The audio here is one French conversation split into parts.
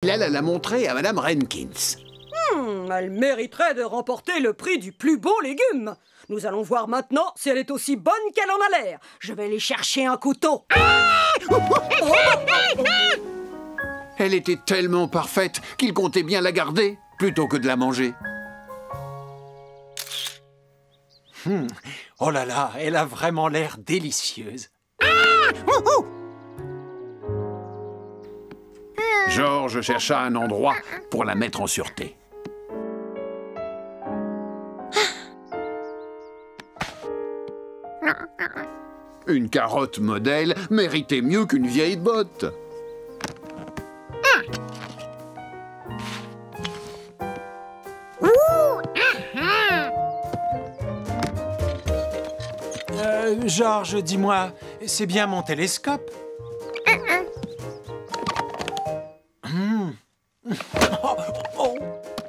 Il alla la montrer à Madame Renkins. Elle mériterait de remporter le prix du plus beau légume. Nous allons voir maintenant si elle est aussi bonne qu'elle en a l'air. Je vais aller chercher un couteau. Elle était tellement parfaite qu'il comptait bien la garder plutôt que de la manger. Oh là là, elle a vraiment l'air délicieuse. Georges chercha un endroit pour la mettre en sûreté. Une carotte modèle méritait mieux qu'une vieille botte. Georges, dis-moi, c'est bien mon télescope?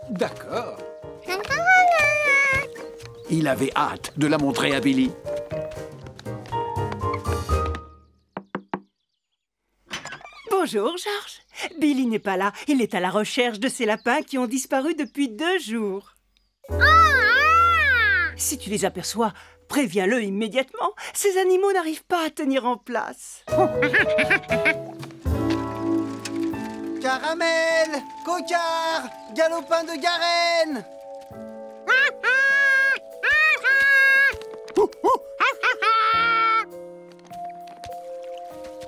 D'accord. Il avait hâte de la montrer à Billy. Bonjour, Georges. Billy n'est pas là. Il est à la recherche de ces lapins qui ont disparu depuis 2 jours. Si tu les aperçois, préviens-le immédiatement. Ces animaux n'arrivent pas à tenir en place. Caramel, Cocard, Galopin de Garenne.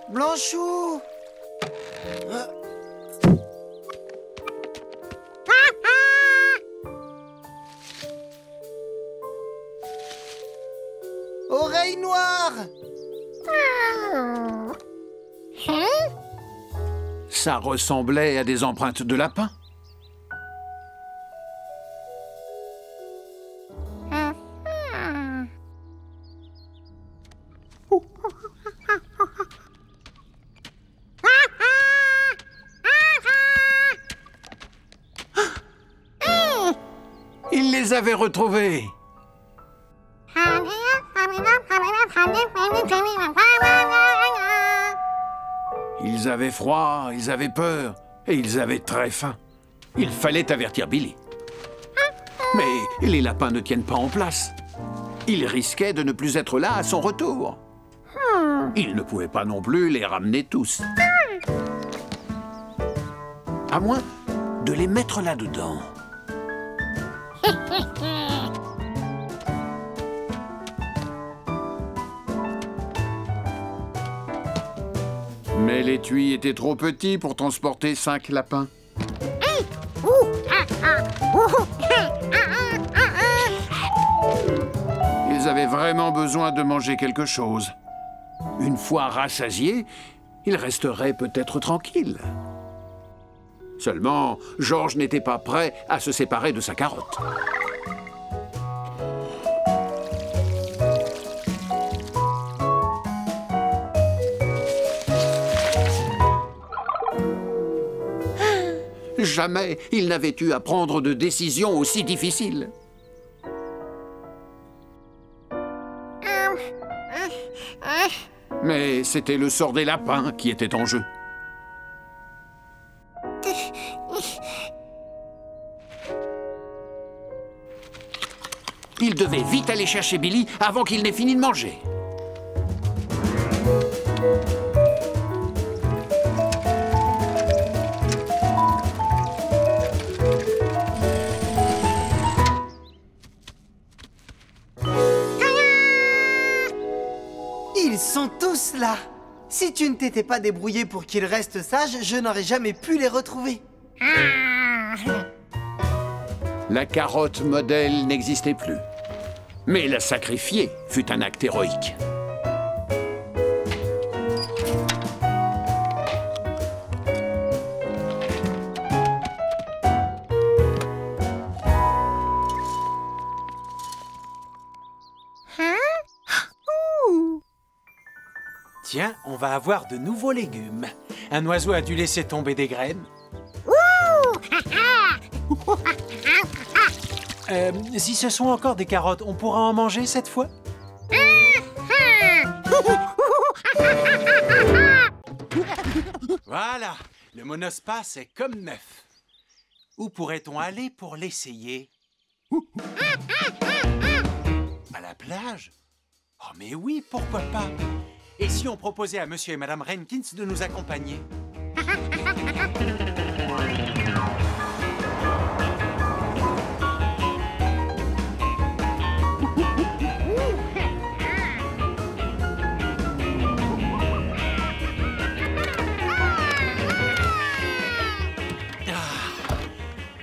Blanchou. Oreille noire. Ça ressemblait à des empreintes de lapin. Il les avait retrouvés. Ils avaient froid, ils avaient peur, et ils avaient très faim. Il fallait avertir Billy. Mais les lapins ne tiennent pas en place. Ils risquaient de ne plus être là à son retour. Il ne pouvait pas non plus les ramener tous. À moins de les mettre là-dedans. Mais l'étui était trop petit pour transporter 5 lapins. Ils avaient vraiment besoin de manger quelque chose. Une fois rassasiés, ils resteraient peut-être tranquilles. Seulement, Georges n'était pas prêt à se séparer de sa carotte. Jamais il n'avait eu à prendre de décisions aussi difficiles. Mais c'était le sort des lapins qui était en jeu. Il devait vite aller chercher Billy avant qu'il n'ait fini de manger. Ils sont tous là. Si tu ne t'étais pas débrouillé pour qu'ils restent sages, je n'aurais jamais pu les retrouver. La carotte modèle n'existait plus. Mais la sacrifier fut un acte héroïque. Tiens, on va avoir de nouveaux légumes. Un oiseau a dû laisser tomber des graines. Si ce sont encore des carottes, on pourra en manger cette fois? Voilà, Le monospace est comme neuf. Où pourrait-on aller pour l'essayer? À la plage? Oh, mais oui, pourquoi pas? Et si on proposait à Monsieur et Madame Renkins de nous accompagner?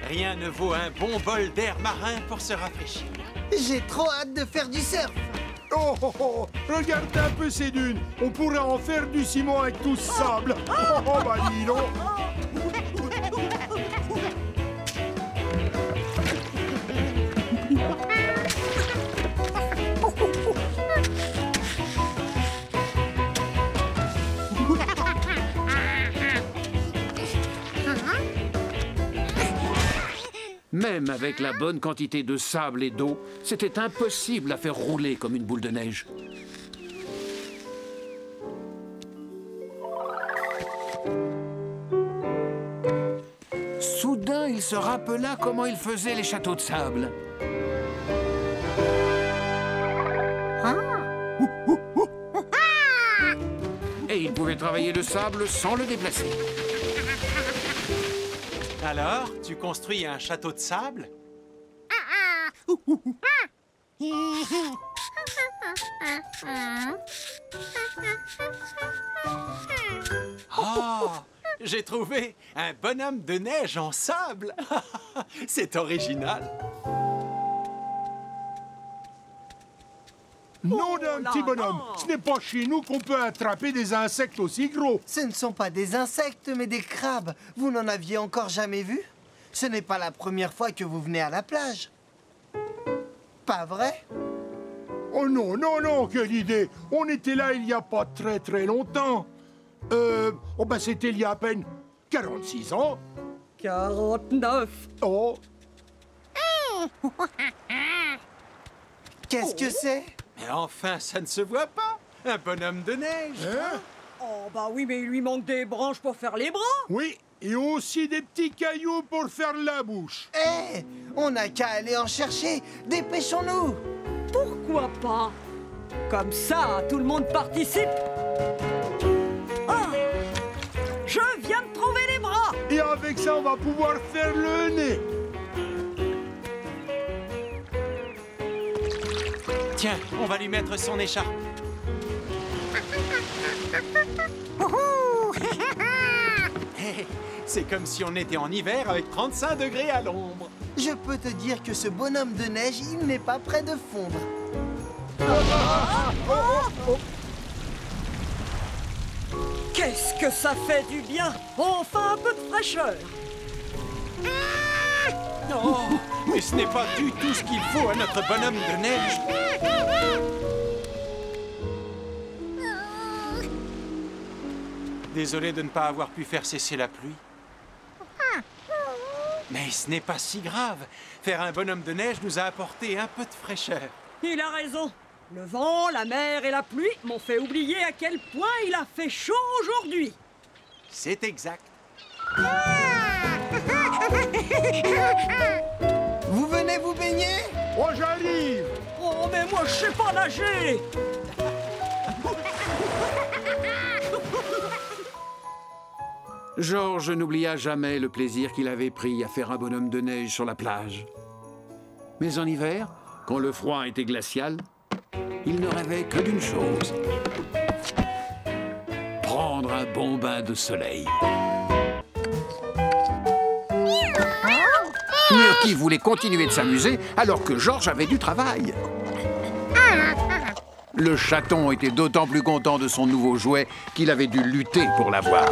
Rien ne vaut un bon bol d'air marin pour se rafraîchir. J'ai trop hâte de faire du surf. Oh, oh, oh, regarde un peu ces dunes. On pourrait en faire du ciment avec tout ce sable. Oh, oh, bah dis donc. Même avec la bonne quantité de sable et d'eau, c'était impossible à faire rouler comme une boule de neige. Soudain, il se rappela comment il faisait les châteaux de sable. Et il pouvait travailler le sable sans le déplacer. Alors, tu construis un château de sable? Oh, j'ai trouvé un bonhomme de neige en sable. C'est original. Nom d'un petit bonhomme. Ce n'est pas chez nous qu'on peut attraper des insectes aussi gros. Ce ne sont pas des insectes, mais des crabes. Vous n'en aviez encore jamais vu? Ce n'est pas la première fois que vous venez à la plage. Pas vrai? Oh non, non, non, quelle idée. On était là il n'y a pas très longtemps. Oh ben c'était il y a à peine 46 ans. 49. Oh, Qu'est-ce que c'est? Mais enfin, ça ne se voit pas. Un bonhomme de neige. hein? Oh, bah oui, mais il lui manque des branches pour faire les bras. Oui, et aussi des petits cailloux pour faire la bouche. Hé, on n'a qu'à aller en chercher. Dépêchons-nous. Pourquoi pas? Comme ça, tout le monde participe. Ah, je viens de trouver les bras. Et avec ça, on va pouvoir faire le nez. Tiens, on va lui mettre son écharpe. Hé, c'est comme si on était en hiver avec 35 degrés à l'ombre. Je peux te dire que ce bonhomme de neige, il n'est pas prêt de fondre. Qu'est-ce que ça fait du bien. Enfin un peu de fraîcheur. Oh, mais ce n'est pas du tout ce qu'il faut à notre bonhomme de neige. Désolé de ne pas avoir pu faire cesser la pluie. Mais ce n'est pas si grave. Faire un bonhomme de neige nous a apporté un peu de fraîcheur. Il a raison. Le vent, la mer et la pluie m'ont fait oublier à quel point il a fait chaud aujourd'hui. C'est exact. Vous venez vous baigner? Oh, j'arrive. Oh, mais moi, je sais pas nager. Georges n'oublia jamais le plaisir qu'il avait pris à faire un bonhomme de neige sur la plage. Mais en hiver, quand le froid était glacial, il ne rêvait que d'une chose: prendre un bon bain de soleil. Murky voulait continuer de s'amuser alors que Georges avait du travail. Le chaton était d'autant plus content de son nouveau jouet qu'il avait dû lutter pour l'avoir.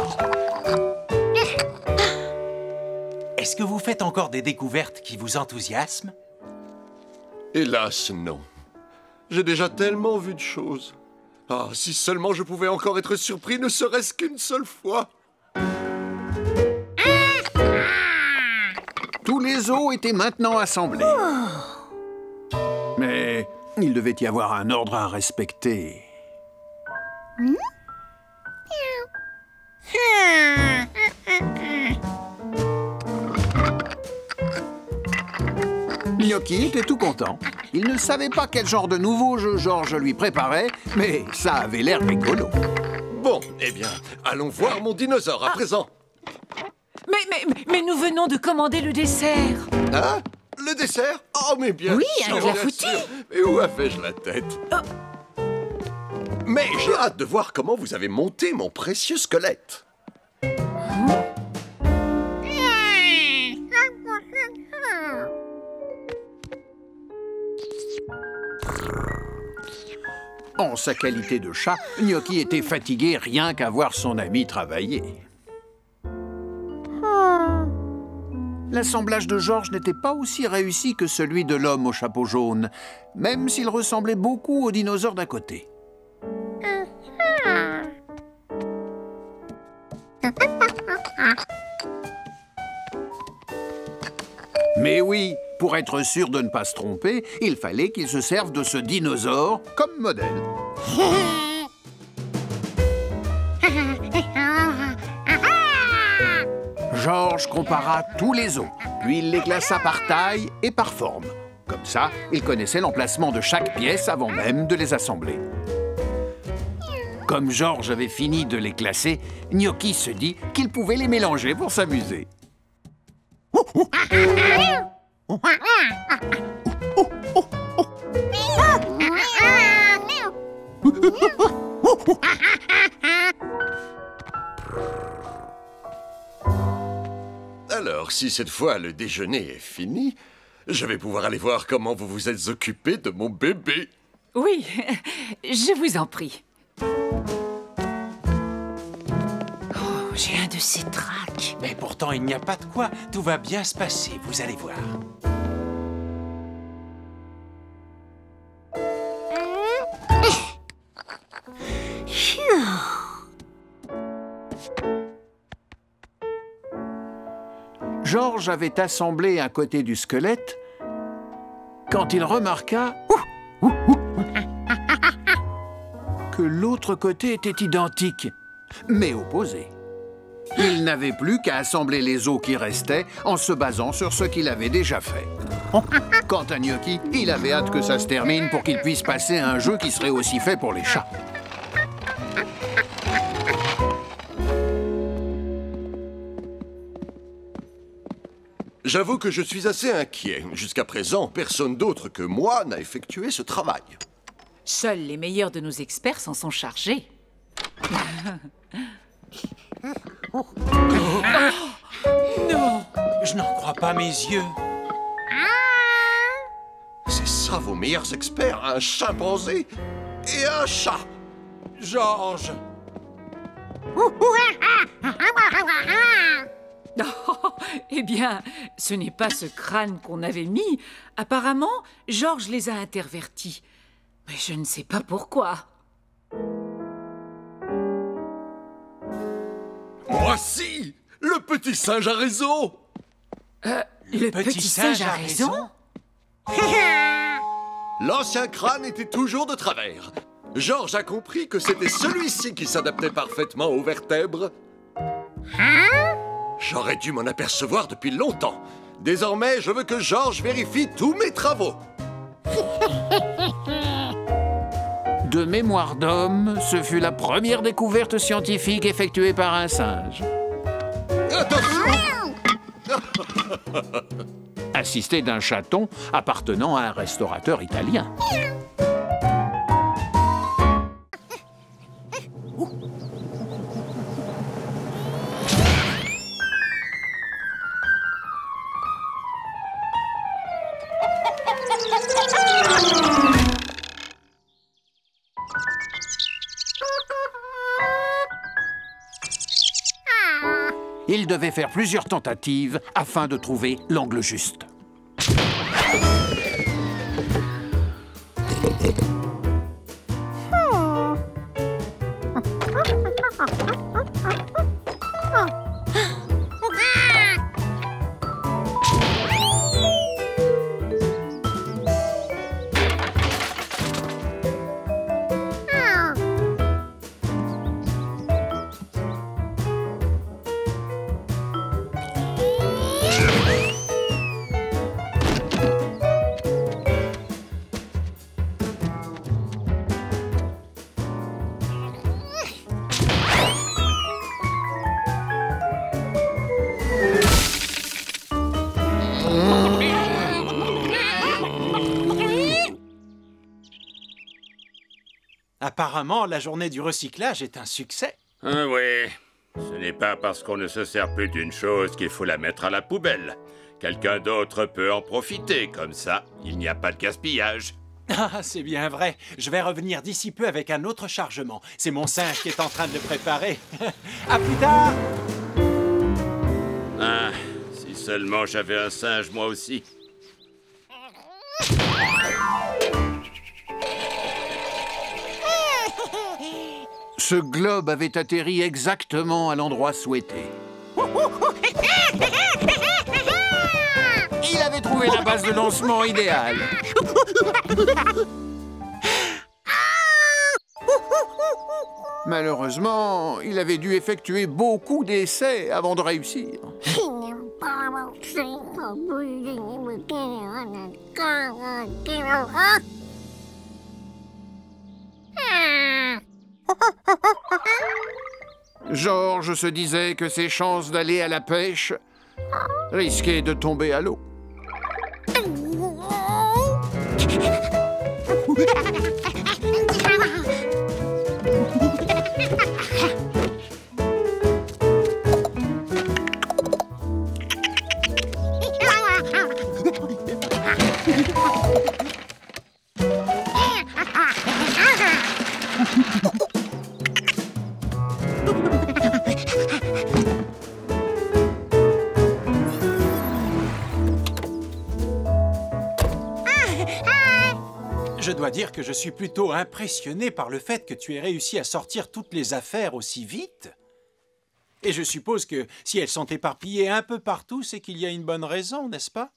Est-ce que vous faites encore des découvertes qui vous enthousiasment? Hélas, non. J'ai déjà tellement vu de choses. Ah, si seulement je pouvais encore être surpris, ne serait-ce qu'une seule fois. Tous les os étaient maintenant assemblés. Mais il devait y avoir un ordre à respecter. Gnocchi était tout content. Il ne savait pas quel genre de nouveau jeu Georges lui préparait, mais ça avait l'air rigolo. Bon, eh bien, allons voir mon dinosaure à présent. Mais nous venons de commander le dessert. Hein? Le dessert? Oh, mais bien Oui, sûr, un bien clafoutis. sûr. Mais où avais-je la tête? Mais j'ai hâte de voir comment vous avez monté mon précieux squelette. En sa qualité de chat, Gnocchi était fatigué rien qu'à voir son ami travailler. L'assemblage de Georges n'était pas aussi réussi que celui de l'homme au chapeau jaune, même s'il ressemblait beaucoup au dinosaure d'à côté. Mais oui, pour être sûr de ne pas se tromper, il fallait qu'il se serve de ce dinosaure comme modèle. Georges compara tous les os, puis il les classa par taille et par forme. Comme ça, il connaissait l'emplacement de chaque pièce avant même de les assembler. Comme Georges avait fini de les classer, Gnocchi se dit qu'il pouvait les mélanger pour s'amuser. Alors, si cette fois le déjeuner est fini, je vais pouvoir aller voir comment vous vous êtes occupé de mon bébé. Oui, je vous en prie. Oh, j'ai un de ces tracs. Mais pourtant, il n'y a pas de quoi. Tout va bien se passer, vous allez voir. Georges avait assemblé un côté du squelette quand il remarqua que l'autre côté était identique, mais opposé. Il n'avait plus qu'à assembler les os qui restaient en se basant sur ce qu'il avait déjà fait. Quant à Gnocchi, il avait hâte que ça se termine pour qu'il puisse passer à un jeu qui serait aussi fait pour les chats. J'avoue que je suis assez inquiet. Jusqu'à présent, personne d'autre que moi n'a effectué ce travail. Seuls les meilleurs de nos experts s'en sont chargés. Non, je n'en crois pas mes yeux. C'est ça vos meilleurs experts, un chimpanzé et un chat. Georges! Oh, eh bien, ce n'est pas ce crâne qu'on avait mis. Apparemment, Georges les a intervertis. Mais je ne sais pas pourquoi. Moi si, le petit singe a raison. Le petit singe a raison? L'ancien crâne était toujours de travers. Georges a compris que c'était celui-ci qui s'adaptait parfaitement aux vertèbres. J'aurais dû m'en apercevoir depuis longtemps. Désormais, je veux que Georges vérifie tous mes travaux. De mémoire d'homme, ce fut la première découverte scientifique effectuée par un singe. Attention! Assisté d'un chaton appartenant à un restaurateur italien. Il devait faire plusieurs tentatives afin de trouver l'angle juste. Apparemment, la journée du recyclage est un succès. Ah oui, ce n'est pas parce qu'on ne se sert plus d'une chose qu'il faut la mettre à la poubelle. Quelqu'un d'autre peut en profiter, comme ça, il n'y a pas de gaspillage. Ah, c'est bien vrai. Je vais revenir d'ici peu avec un autre chargement. C'est mon singe qui est en train de le préparer. À plus tard! Ah, si seulement j'avais un singe moi aussi. Ce globe avait atterri exactement à l'endroit souhaité. Il avait trouvé la base de lancement idéale. Malheureusement, il avait dû effectuer beaucoup d'essais avant de réussir. Georges se disait que ses chances d'aller à la pêche risquaient de tomber à l'eau. Je dois dire que je suis plutôt impressionné par le fait que tu aies réussi à sortir toutes les affaires aussi vite. Et je suppose que si elles sont éparpillées un peu partout, c'est qu'il y a une bonne raison, n'est-ce pas?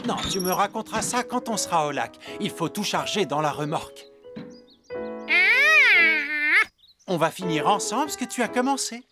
Non, tu me raconteras ça quand on sera au lac. Il faut tout charger dans la remorque. On va finir ensemble ce que tu as commencé.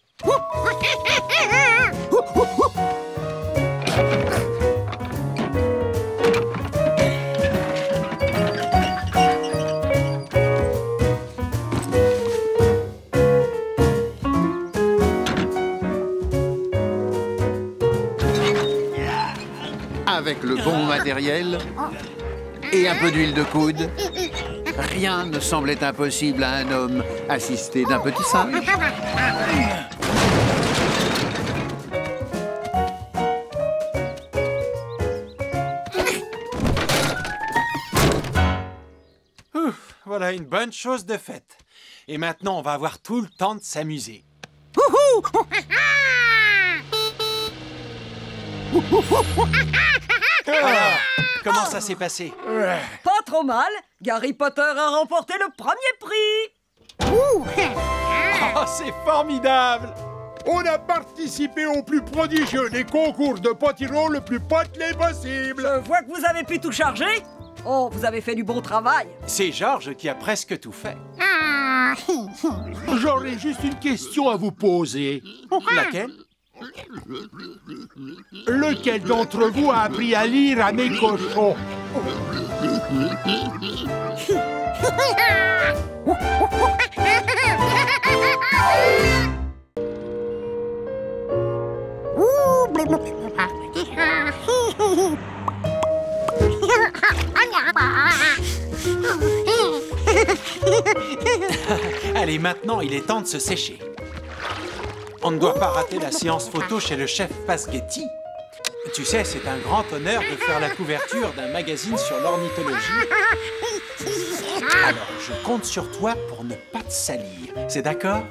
Avec le bon matériel et un peu d'huile de coude, rien ne semblait impossible à un homme assisté d'un petit singe. Ouf, voilà une bonne chose de faite. Et maintenant, on va avoir tout le temps de s'amuser. Alors, comment ça s'est passé? Pas trop mal. Gary Potter a remporté le premier prix. Oh, c'est formidable! On a participé au plus prodigieux des concours de potiron le plus potelé possible. Je vois que vous avez pu tout charger. Oh, vous avez fait du bon travail. C'est Georges qui a presque tout fait. J'aurais juste une question à vous poser. Laquelle? Lequel d'entre vous a appris à lire à mes cochons? Allez, maintenant, il est temps de se sécher. On ne doit pas rater la séance photo chez le chef Pasquetti. Tu sais, c'est un grand honneur de faire la couverture d'un magazine sur l'ornithologie. Alors, je compte sur toi pour ne pas te salir. C'est d'accord?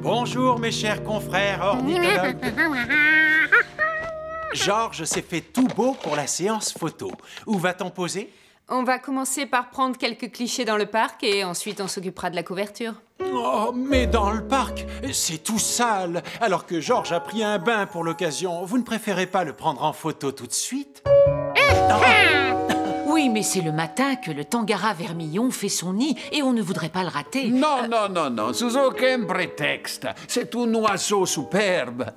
Bonjour, mes chers confrères ornithologues. Georges s'est fait tout beau pour la séance photo. Où va-t-on poser? On va commencer par prendre quelques clichés dans le parc et ensuite on s'occupera de la couverture. Oh, mais dans le parc, c'est tout sale. Alors que Georges a pris un bain pour l'occasion, vous ne préférez pas le prendre en photo tout de suite? Oui, mais c'est le matin que le Tangara vermillon fait son nid et on ne voudrait pas le rater. Non, non, non, non, sous aucun prétexte. C'est un oiseau superbe.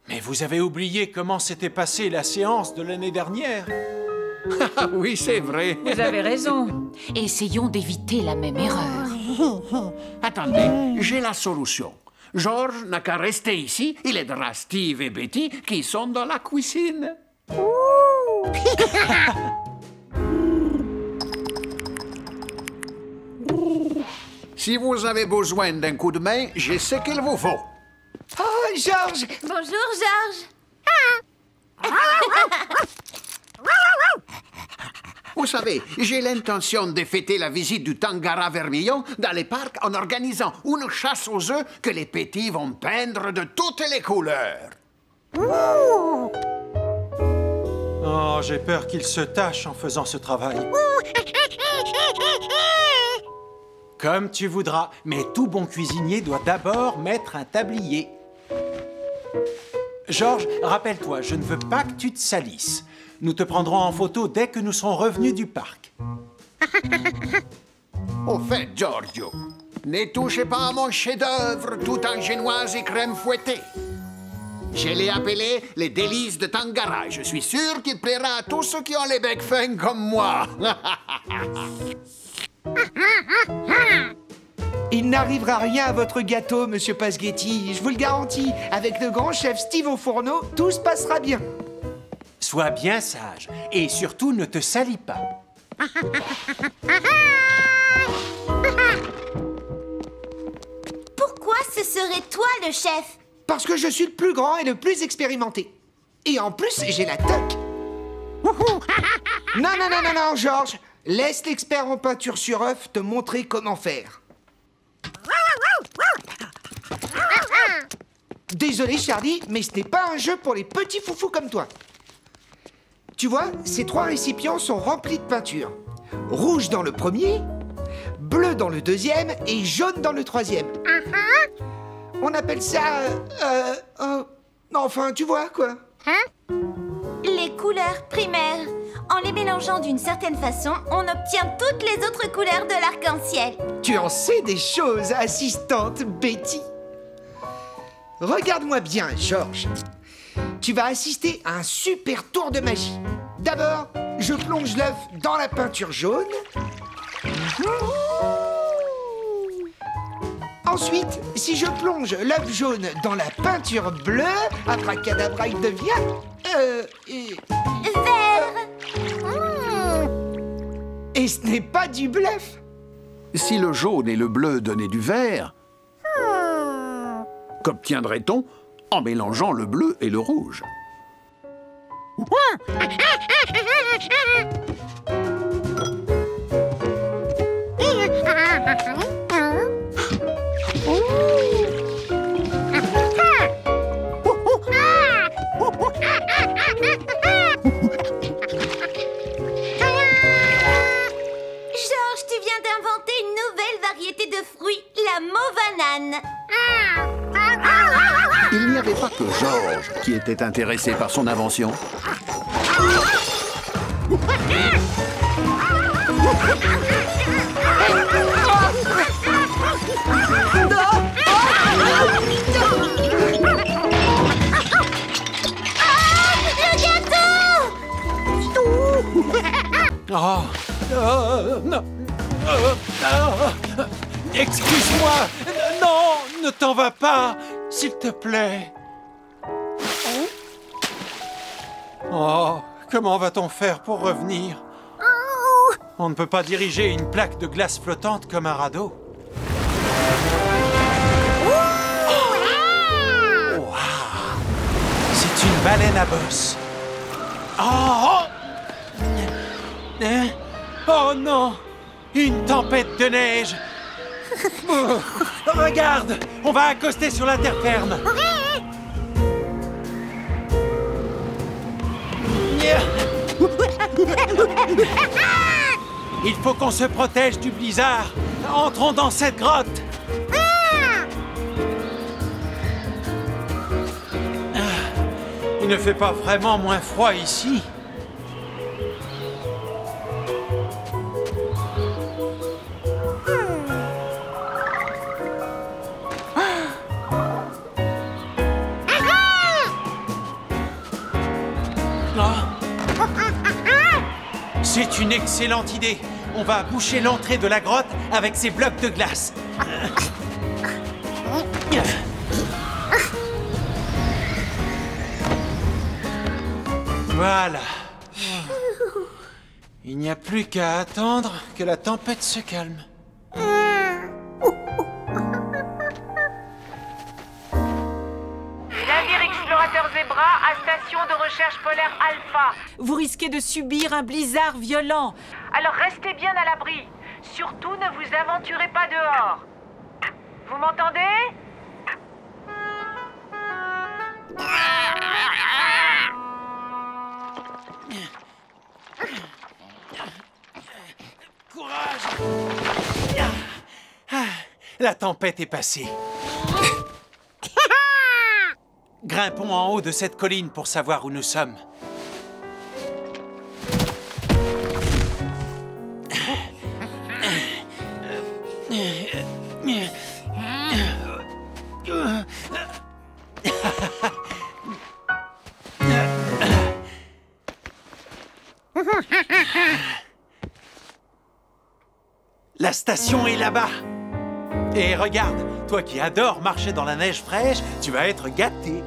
Mais vous avez oublié comment s'était passée la séance de l'année dernière. Ah oui, c'est vrai. Vous avez raison. Essayons d'éviter la même erreur. Attendez, j'ai la solution. George n'a qu'à rester ici, il aidera Steve et Betty qui sont dans la cuisine. Si vous avez besoin d'un coup de main, j'ai ce qu'il vous faut. Oh, George! Bonjour, George. Vous savez, j'ai l'intention de fêter la visite du Tangara vermillon dans les parcs en organisant une chasse aux œufs que les petits vont peindre de toutes les couleurs. Oh, j'ai peur qu'il se tâche en faisant ce travail. Comme tu voudras, mais tout bon cuisinier doit d'abord mettre un tablier. George, rappelle-toi, je ne veux pas que tu te salisses. Nous te prendrons en photo dès que nous serons revenus du parc. Au fait, Giorgio, ne touchez pas à mon chef-d'œuvre tout en génoise et crème fouettée. Je l'ai appelé les délices de Tangara. Je suis sûr qu'il plaira à tous ceux qui ont les becs fins comme moi. Il n'arrivera rien à votre gâteau, Monsieur Pasghetti, je vous le garantis. Avec le grand chef Steve au fourneau, tout se passera bien. Sois bien sage et surtout ne te salis pas. Pourquoi ce serait toi le chef? Parce que je suis le plus grand et le plus expérimenté. Et en plus, j'ai la toque. Non, George. Laisse l'expert en peinture sur œuf te montrer comment faire. Désolé, Charlie, mais ce n'est pas un jeu pour les petits foufous comme toi. Tu vois, ces 3 récipients sont remplis de peinture. Rouge dans le premier, bleu dans le deuxième et jaune dans le troisième. On appelle ça... enfin, tu vois, quoi. Les couleurs primaires. En les mélangeant d'une certaine façon, on obtient toutes les autres couleurs de l'arc-en-ciel. Tu en sais des choses, assistante Betty. Regarde-moi bien, George. Tu vas assister à un super tour de magie. D'abord, je plonge l'œuf dans la peinture jaune. Ensuite, si je plonge l'œuf jaune dans la peinture bleue, abracadabra, il devient... Vert. Et ce n'est pas du bluff. Si le jaune et le bleu donnaient du vert, qu'obtiendrait-on en mélangeant le bleu et le rouge? George, tu viens d'inventer une nouvelle variété de fruits, la mauvanane. Il n'y avait pas que George qui était intéressé par son invention. Le gâteau! Non. Excuse-moi. Non, ne t'en va pas, s'il te plaît. Oh, comment va-t-on faire pour revenir? On ne peut pas diriger une plaque de glace flottante comme un radeau. Wow. C'est une baleine à bosse. Oh non! Une tempête de neige! Regarde! On va accoster sur la terre ferme! Il faut qu'on se protège du blizzard! Entrons dans cette grotte! Il ne fait pas vraiment moins froid ici. C'est une excellente idée. On va boucher l'entrée de la grotte avec ces blocs de glace. Voilà. Il n'y a plus qu'à attendre que la tempête se calme. Navire explorateur Zebra à station de recherche polaire Alpha. Vous risquez de subir un blizzard violent. Alors restez bien à l'abri. Surtout ne vous aventurez pas dehors. Vous m'entendez? Courage! La tempête est passée. Grimpons en haut de cette colline pour savoir où nous sommes. La station est là-bas. Et regarde, toi qui adores marcher dans la neige fraîche, tu vas être gâté.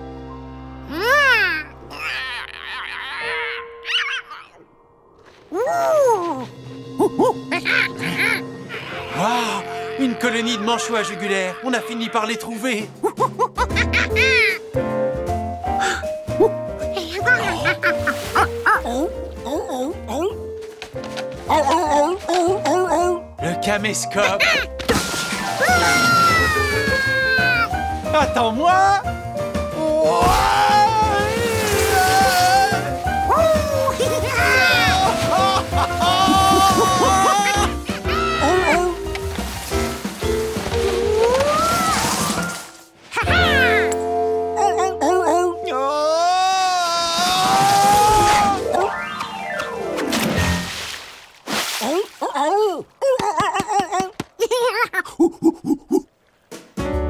Waouh! Une colonie de manchots à jugulaire. On a fini par les trouver. Le caméscope. Attends-moi.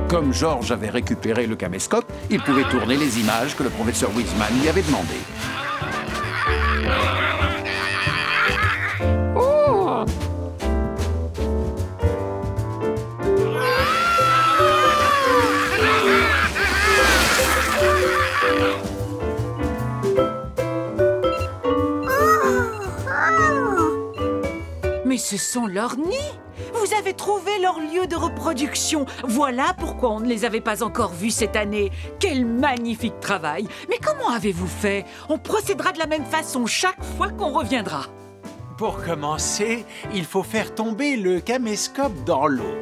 Comme George avait récupéré le caméscope, il pouvait tourner les images que le professeur Wiseman lui avait demandées. Mais ce sont leurs nids! Vous avez trouvé leur lieu de reproduction. Voilà pourquoi on ne les avait pas encore vus cette année. Quel magnifique travail! Mais comment avez-vous fait? On procédera de la même façon chaque fois qu'on reviendra. Pour commencer, il faut faire tomber le caméscope dans l'eau.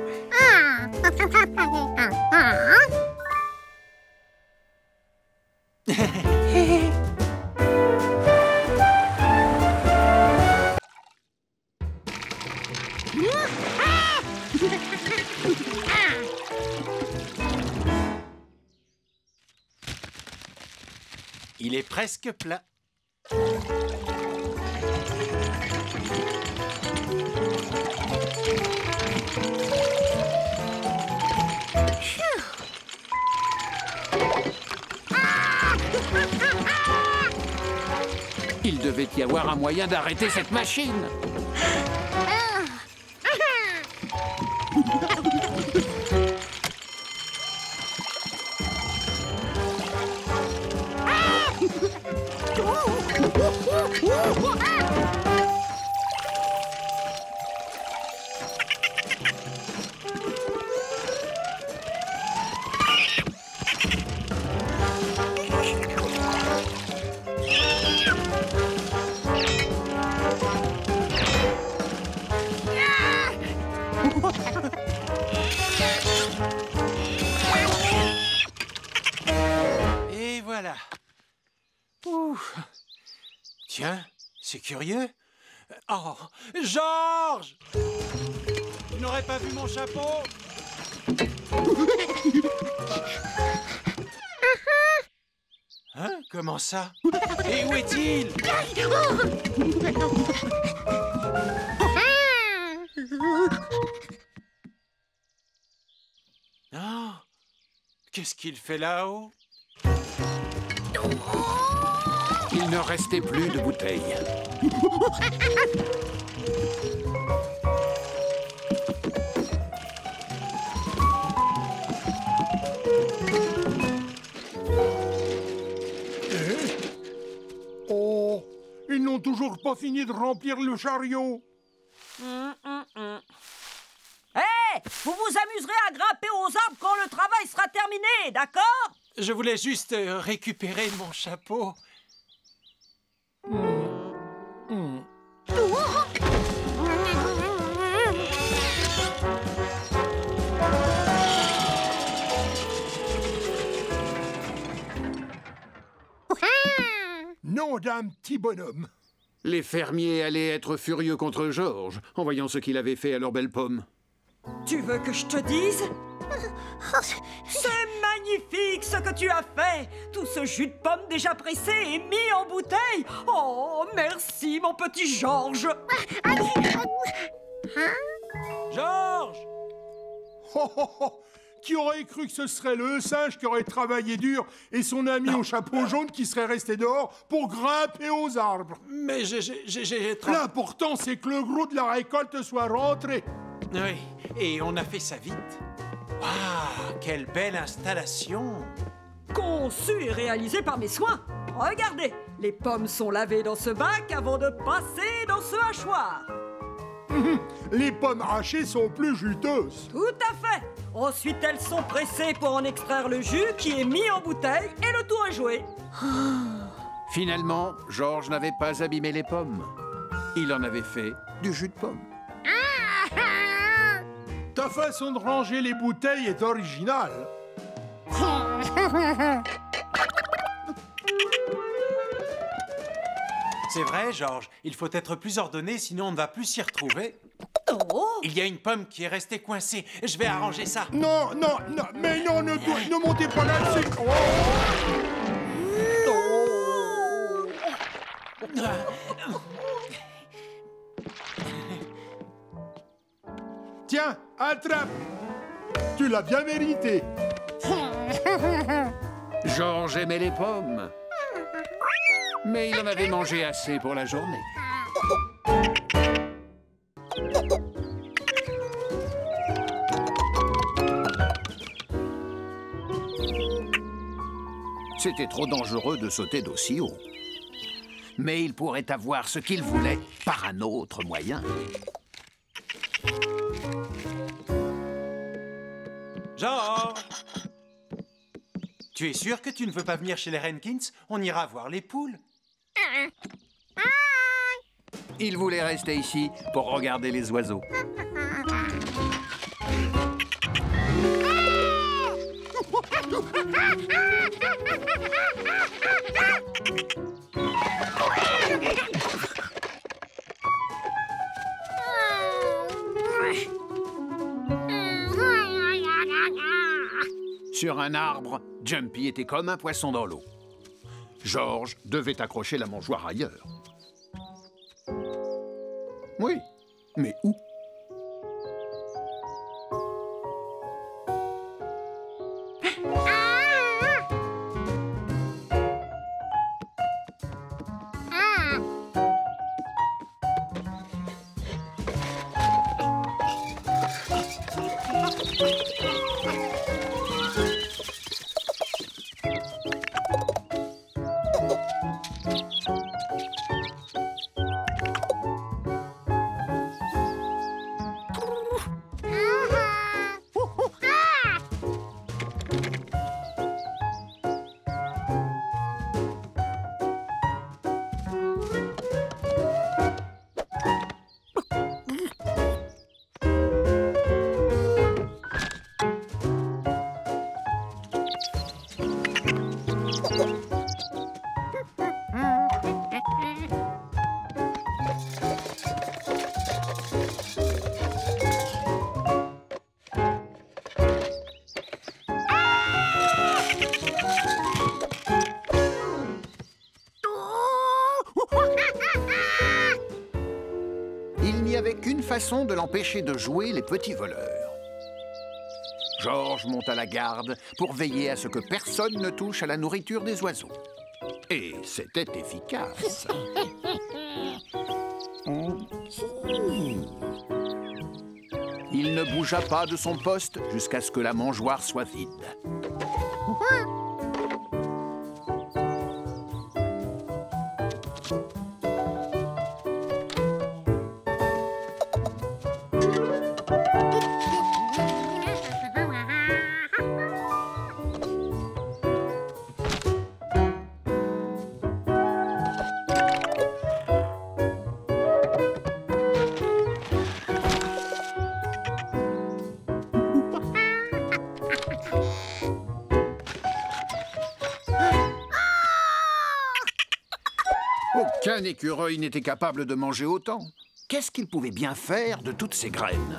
Il est presque plein. Il devait y avoir un moyen d'arrêter cette machine. Et voilà. Ouh. Tiens, c'est curieux. Oh, Georges! Tu n'aurais pas vu mon chapeau? Hein? Comment ça? Et où est-il? Oh, qu'est-ce qu'il fait là-haut? Il ne restait plus de bouteilles. pas fini de remplir le chariot. Hé, vous vous amuserez à grimper aux arbres quand le travail sera terminé, d'accord? Je voulais juste récupérer mon chapeau. Nom d'un petit bonhomme. Les fermiers allaient être furieux contre Georges en voyant ce qu'il avait fait à leurs belles pommes. Tu veux que je te dise? C'est magnifique ce que tu as fait! Tout ce jus de pomme déjà pressé et mis en bouteille! Oh, merci mon petit Georges! Georges! Oh, oh, oh. Qui aurait cru que ce serait le singe qui aurait travaillé dur et son ami au chapeau jaune qui serait resté dehors pour grimper aux arbres? Mais j'ai... L'important, c'est que le gros de la récolte soit rentré. Oui, et on a fait ça vite. Waouh, quelle belle installation! Conçu et réalisé par mes soins. Regardez, les pommes sont lavées dans ce bac avant de passer dans ce hachoir. Les pommes hachées sont plus juteuses. Tout à fait. Ensuite, elles sont pressées pour en extraire le jus qui est mis en bouteille et le tour est joué. Finalement, Georges n'avait pas abîmé les pommes. Il en avait fait du jus de pomme. Ta façon de ranger les bouteilles est originale. C'est vrai, Georges. Il faut être plus ordonné, sinon on ne va plus s'y retrouver. Oh! Il y a une pomme qui est restée coincée. Je vais arranger ça. Non, non, non, mais non, ne montez pas là-dessus. Oh! Tiens, attrape. Tu l'as bien mérité. Georges aimait les pommes. Mais il en avait mangé assez pour la journée. C'était trop dangereux de sauter d'aussi haut. Mais il pourrait avoir ce qu'il voulait par un autre moyen. Georges! Tu es sûr que tu ne veux pas venir chez les Rankins? On ira voir les poules. Il voulait rester ici pour regarder les oiseaux. Sur un arbre, Jumpy était comme un poisson dans l'eau. Georges devait accrocher la mangeoire ailleurs. Oui, mais où? Il n'y avait qu'une façon de l'empêcher de jouer les petits voleurs. Georges monta la garde pour veiller à ce que personne ne touche à la nourriture des oiseaux. Et c'était efficace. Il ne bougea pas de son poste jusqu'à ce que la mangeoire soit vide. écureuil n'était capable de manger autant? Qu'est-ce qu'il pouvait bien faire de toutes ces graines?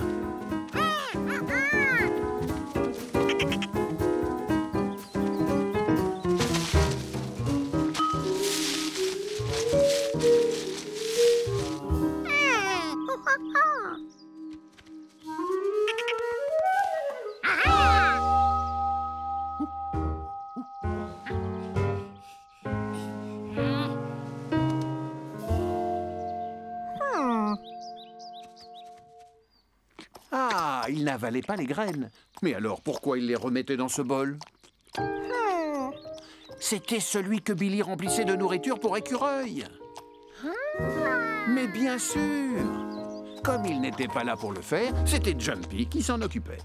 Ah, il n'avalait pas les graines. Mais alors, pourquoi il les remettait dans ce bol? C'était celui que Billy remplissait de nourriture pour écureuil. Mais bien sûr! Comme il n'était pas là pour le faire, c'était Jumpy qui s'en occupait.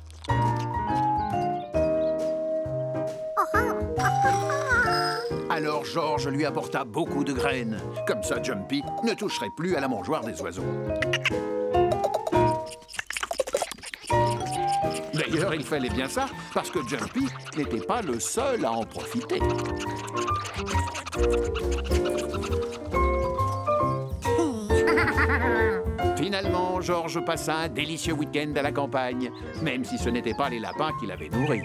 Alors George lui apporta beaucoup de graines. Comme ça, Jumpy ne toucherait plus à la mangeoire des oiseaux. D'ailleurs, il fallait bien ça, parce que Jumpy n'était pas le seul à en profiter. Finalement, George passa un délicieux week-end à la campagne, même si ce n'étaient pas les lapins qui l'avaient nourri.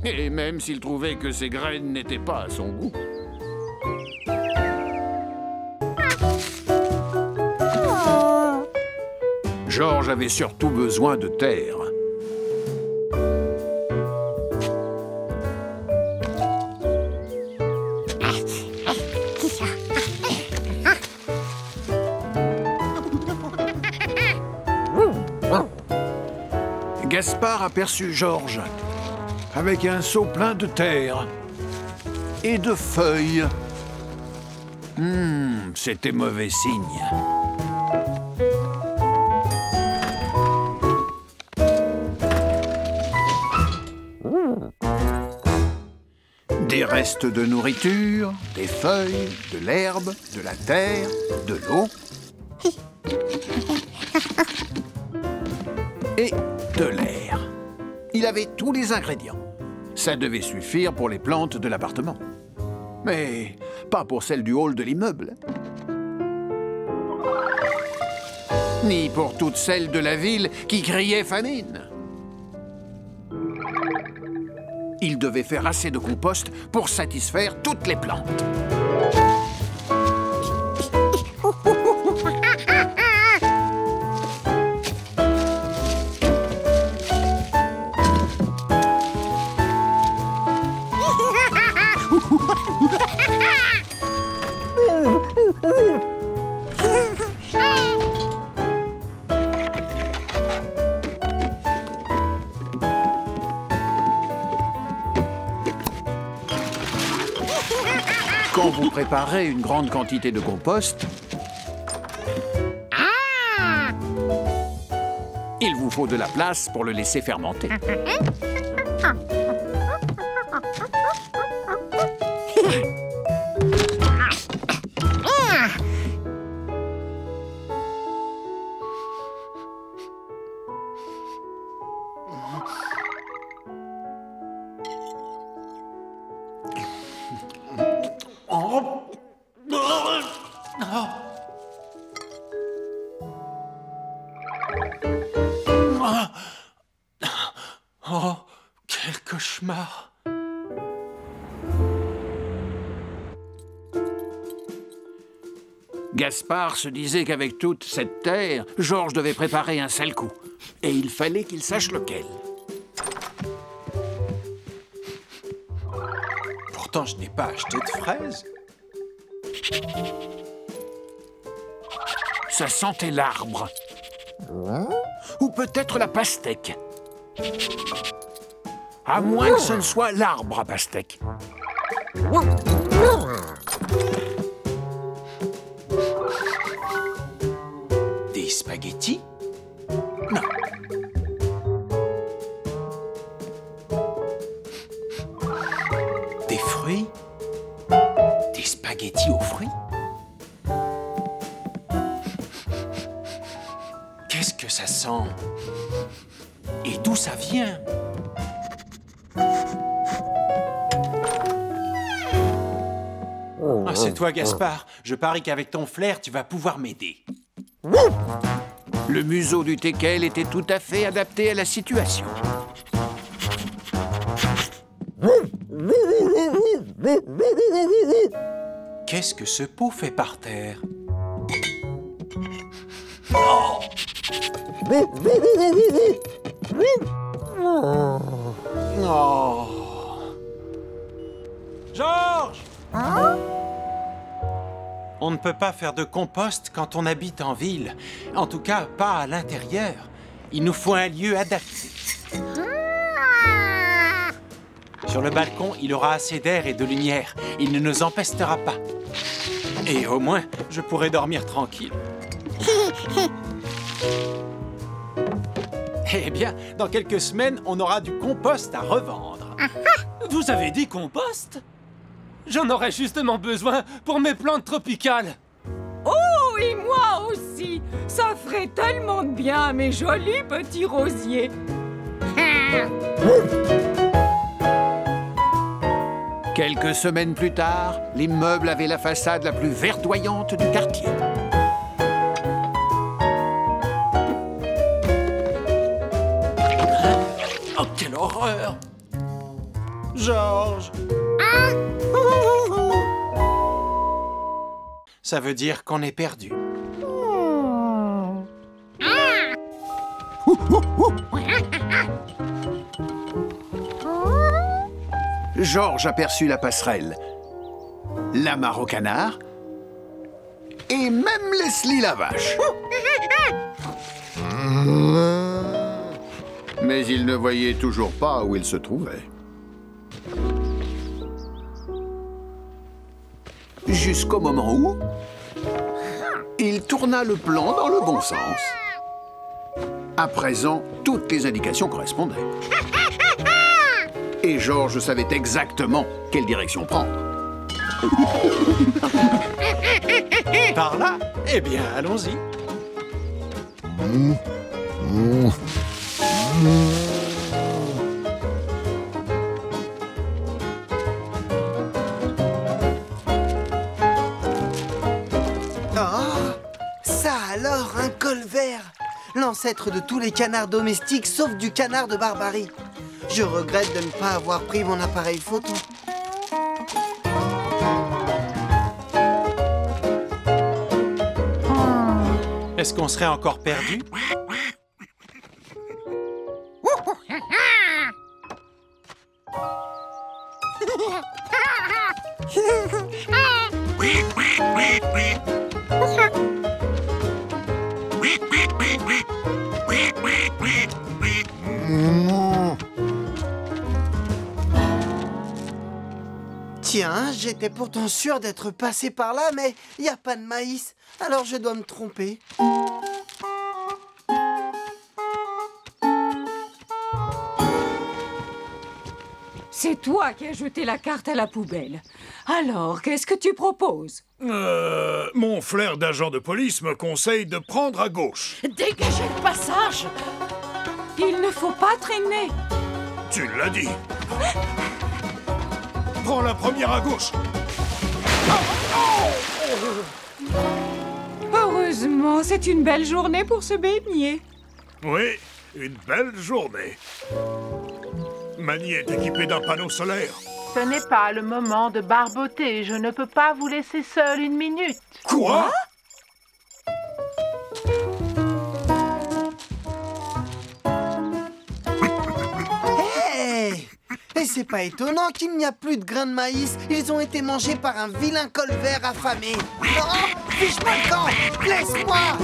Et même s'il trouvait que ses graines n'étaient pas à son goût. George avait surtout besoin de terre. Gaspard aperçut George avec un seau plein de terre et de feuilles. C'était mauvais signe. Des restes de nourriture, des feuilles, de l'herbe, de la terre, de l'eau et de l'air. Il avait tous les ingrédients. Ça devait suffire pour les plantes de l'appartement. Mais pas pour celles du hall de l'immeuble. Ni pour toutes celles de la ville qui criaient famine. Il devait faire assez de compost pour satisfaire toutes les plantes. Quand vous préparez une grande quantité de compost, il vous faut de la place pour le laisser fermenter. Oh, quel cauchemar! Gaspard se disait qu'avec toute cette terre, George devait préparer un sale coup. Et il fallait qu'il sache lequel. Pourtant, je n'ai pas acheté de fraises. Ça sentait l'arbre. Ou peut-être la pastèque. À moins que ce ne soit l'arbre à pastèque. Des spaghettis? Non. Des fruits? Des spaghettis aux fruits? Qu'est-ce que ça sent? Et d'où ça vient? c'est toi, Gaspard. Je parie qu'avec ton flair, tu vas pouvoir m'aider. Le museau du teckel était tout à fait adapté à la situation. Qu'est-ce que ce pot fait par terre? Oh! Oh! Georges! On ne peut pas faire de compost quand on habite en ville. En tout cas, pas à l'intérieur. Il nous faut un lieu adapté. Sur le balcon, il aura assez d'air et de lumière. Il ne nous empestera pas. Et au moins, je pourrai dormir tranquille. Eh bien, dans quelques semaines, on aura du compost à revendre. Vous avez dit compost? J'en aurais justement besoin pour mes plantes tropicales. Oh, et moi aussi! Ça ferait tellement de bien à mes jolis petits rosiers. Quelques semaines plus tard, l'immeuble avait la façade la plus verdoyante du quartier. Oh, quelle horreur! Georges! Ça veut dire qu'on est perdu. Georges aperçut la passerelle, la mare au canard et même Leslie la vache. Mais il ne voyait toujours pas où il se trouvait. Jusqu'au moment où il tourna le plan dans le bon sens. À présent, toutes les indications correspondaient. Et Georges savait exactement quelle direction prendre. Par là? Eh bien, allons-y. Ça alors, un colvert! L'ancêtre de tous les canards domestiques, sauf du canard de Barbarie. Je regrette de ne pas avoir pris mon appareil photo. Est-ce qu'on serait encore perdu? Tiens, j'étais pourtant sûr d'être passé par là, mais il n'y a pas de maïs, alors je dois me tromper. C'est toi qui as jeté la carte à la poubelle. Alors, qu'est-ce que tu proposes? Mon flair d'agent de police me conseille de prendre à gauche. Dégagez le passage! Il ne faut pas traîner. Tu l'as dit. Prends la première à gauche. Heureusement, c'est une belle journée pour se baigner. Oui, une belle journée. Manny est équipé d'un panneau solaire. Ce n'est pas le moment de barboter. Je ne peux pas vous laisser seul une minute. Quoi? Hey! Et c'est pas étonnant qu'il n'y a plus de grains de maïs. Ils ont été mangés par un vilain colvert affamé. Non! Fiche-moi le camp! Laisse-moi!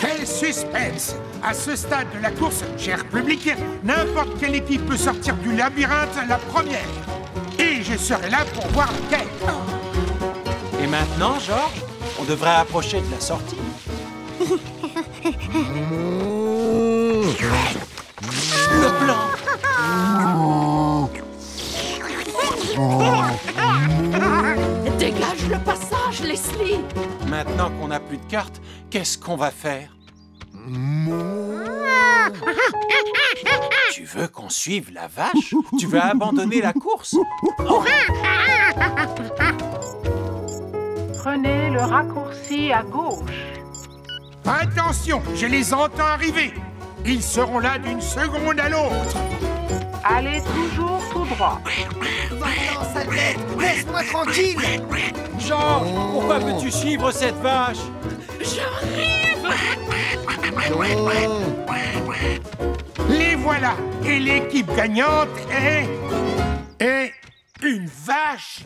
Quel suspense! À ce stade de la course, cher public, n'importe quelle équipe peut sortir du labyrinthe la première. Et je serai là pour voir laquelle. Et maintenant, Georges, on devrait approcher de la sortie. Le plan. Dégage le passage, Leslie. Maintenant qu'on n'a plus de cartes, qu'est-ce qu'on va faire? Tu veux qu'on suive la vache? Tu veux abandonner la course? Oh. Prenez le raccourci à gauche. Attention, je les entends arriver. Ils seront là d'une seconde à l'autre. Allez toujours tout droit. Va-t'en, sale bête! Laisse-moi tranquille! Jean, pourquoi veux-tu suivre cette vache? J'arrive! Les voilà. Et l'équipe gagnante est une vache.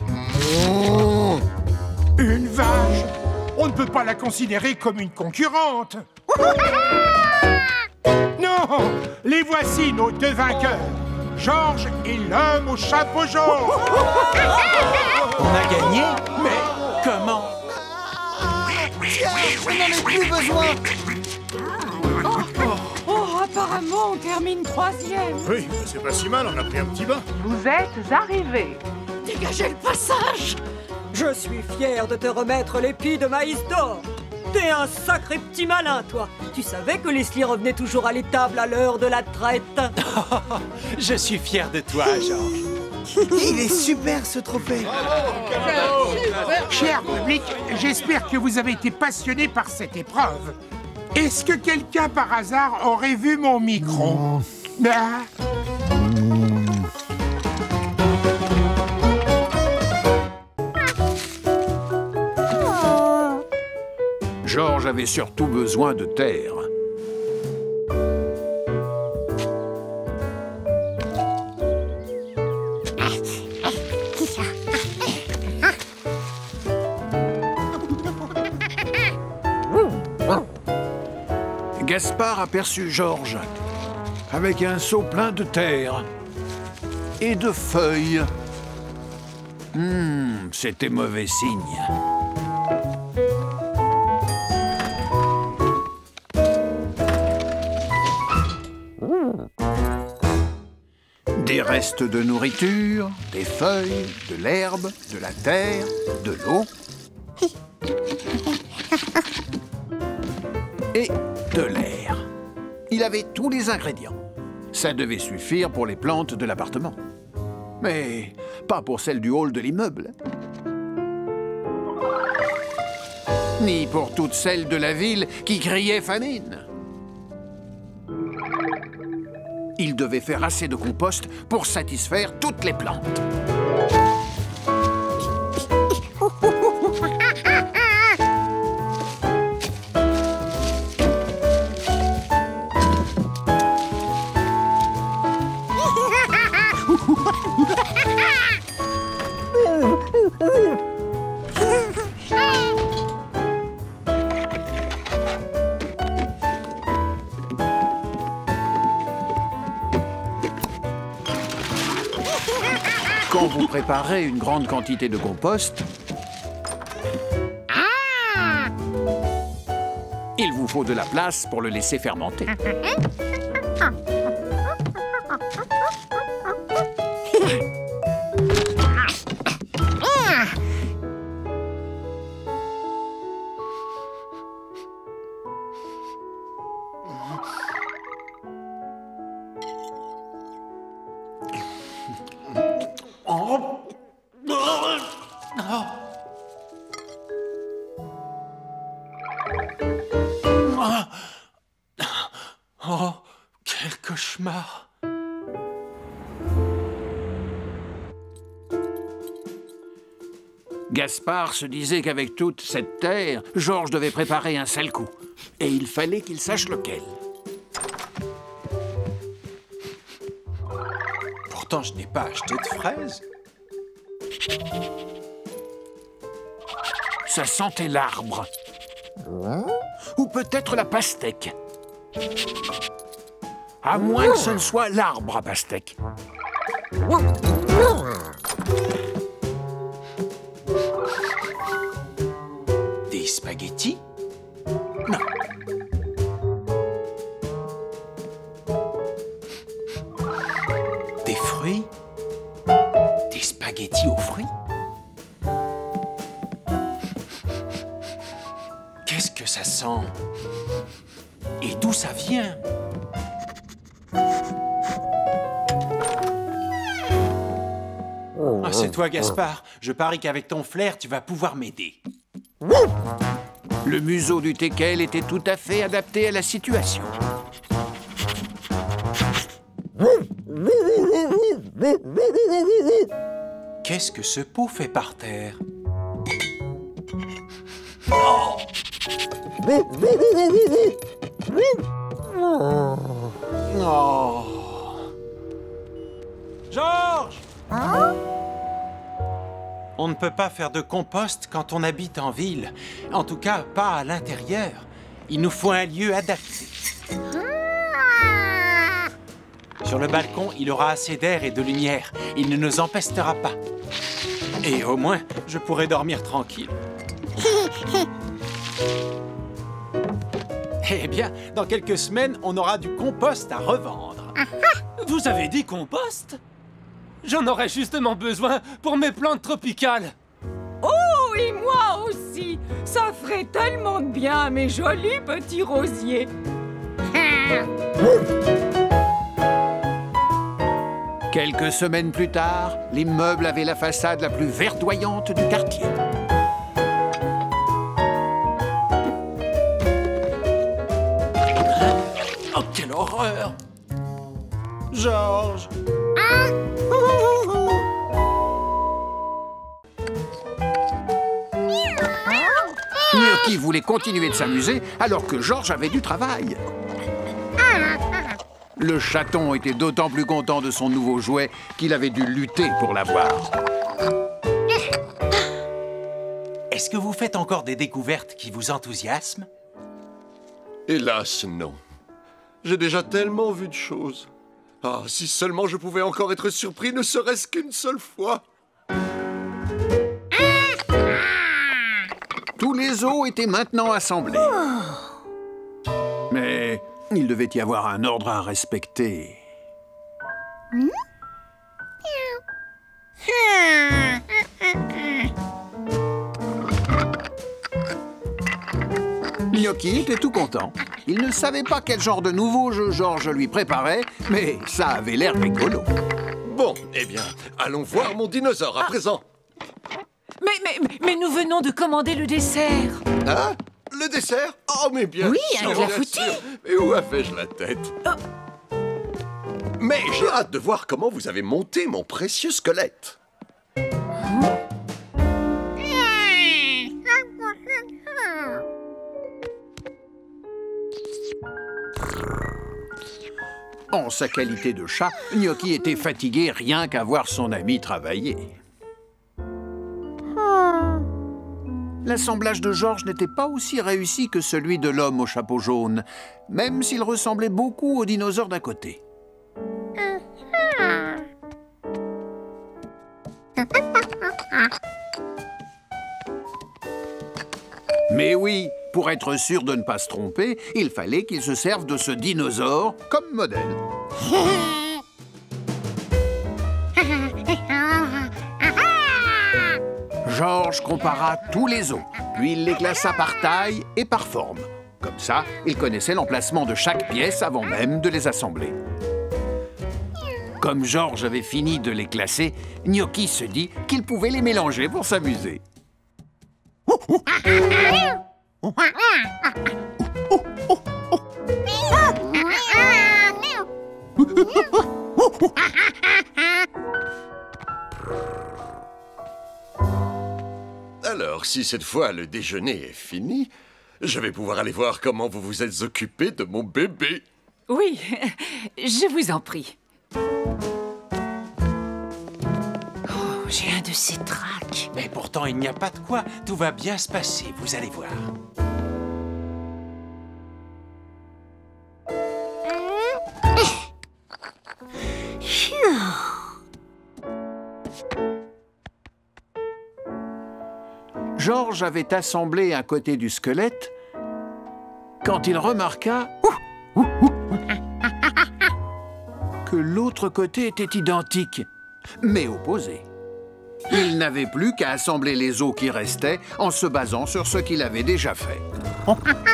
Une vache. On ne peut pas la considérer comme une concurrente. Non, les voici nos deux vainqueurs. Georges et l'homme au chapeau jaune. On a gagné? Mais comment? Tiens, je n'en ai plus besoin! Oh, apparemment, on termine 3e. Oui, c'est pas si mal, on a pris un petit bain. Vous êtes arrivés. Dégagez le passage! Je suis fier de te remettre l'épi de maïs d'or. T'es un sacré petit malin, toi. Tu savais que Leslie revenait toujours à l'étable à l'heure de la traite. Je suis fier de toi, Georges. Il est super, ce trophée! Cher public, j'espère que vous avez été passionné par cette épreuve. Est-ce que quelqu'un par hasard aurait vu mon micro? Ah. Georges avait surtout besoin de terre. Gaspard aperçut Georges avec un seau plein de terre et de feuilles. C'était mauvais signe. Des restes de nourriture, des feuilles, de l'herbe, de la terre, de l'eau et de l'air. Il avait tous les ingrédients. Ça devait suffire pour les plantes de l'appartement. Mais pas pour celles du hall de l'immeuble. Ni pour toutes celles de la ville qui criaient famine. Il devait faire assez de compost pour satisfaire toutes les plantes. Quand vous préparez une grande quantité de compost, il vous faut de la place pour le laisser fermenter. Oh, quel cauchemar! Gaspard se disait qu'avec toute cette terre, Georges devait préparer un sale coup. Et il fallait qu'il sache lequel. Pourtant, je n'ai pas acheté de fraises. Ça sentait l'arbre. Ou peut-être la pastèque. À moins que ce ne soit l'arbre à pastèque. Des spaghettis? Non. Des fruits? Des spaghettis aux fruits? Qu'est-ce que ça sent? Et d'où ça vient? c'est toi, Gaspard. Je parie qu'avec ton flair, tu vas pouvoir m'aider. Le museau du teckel était tout à fait adapté à la situation. Qu'est-ce que ce pot fait par terre? Oh. Georges! On ne peut pas faire de compost quand on habite en ville. En tout cas, pas à l'intérieur. Il nous faut un lieu adapté. Sur le balcon, il aura assez d'air et de lumière. Il ne nous empestera pas. Et au moins, je pourrai dormir tranquille. Eh bien, dans quelques semaines, on aura du compost à revendre. Vous avez dit compost? J'en aurais justement besoin pour mes plantes tropicales. Oh, et moi aussi! Ça ferait tellement de bien à mes jolis petits rosiers. Quelques semaines plus tard, l'immeuble avait la façade la plus verdoyante du quartier. Oh, quelle horreur! Georges! Gnocchi voulait continuer de s'amuser alors que Georges avait du travail. Le chaton était d'autant plus content de son nouveau jouet qu'il avait dû lutter pour l'avoir. Est-ce que vous faites encore des découvertes qui vous enthousiasment? Hélas, non. J'ai déjà tellement vu de choses. Ah, si seulement je pouvais encore être surpris, ne serait-ce qu'une seule fois. Tous les os étaient maintenant assemblés. Mais il devait y avoir un ordre à respecter. Gnocchi était tout content. Il ne savait pas quel genre de nouveau jeu Georges lui préparait, mais ça avait l'air rigolo. Bon, eh bien, allons voir mon dinosaure à présent. Mais nous venons de commander le dessert. Hein? Le dessert? Oh, mais bien oui, sûr, un clafoutis. Mais où avais-je la tête? Mais j'ai hâte de voir comment vous avez monté mon précieux squelette. En sa qualité de chat, Gnocchi était fatigué rien qu'à voir son ami travailler. L'assemblage de Georges n'était pas aussi réussi que celui de l'homme au chapeau jaune, même s'il ressemblait beaucoup au dinosaure d'à côté. Mais oui, pour être sûr de ne pas se tromper, il fallait qu'il se serve de ce dinosaure comme modèle. Georges compara tous les os, puis il les classa par taille et par forme. Comme ça, il connaissait l'emplacement de chaque pièce avant même de les assembler. Comme Georges avait fini de les classer, Gnocchi se dit qu'il pouvait les mélanger pour s'amuser. Alors, si cette fois le déjeuner est fini, je vais pouvoir aller voir comment vous vous êtes occupé de mon bébé. Oui, je vous en prie. Oh, j'ai un de ces tracs. Mais pourtant, il n'y a pas de quoi. Tout va bien se passer, vous allez voir. Georges avait assemblé un côté du squelette quand il remarqua que l'autre côté était identique, mais opposé. Il n'avait plus qu'à assembler les os qui restaient en se basant sur ce qu'il avait déjà fait.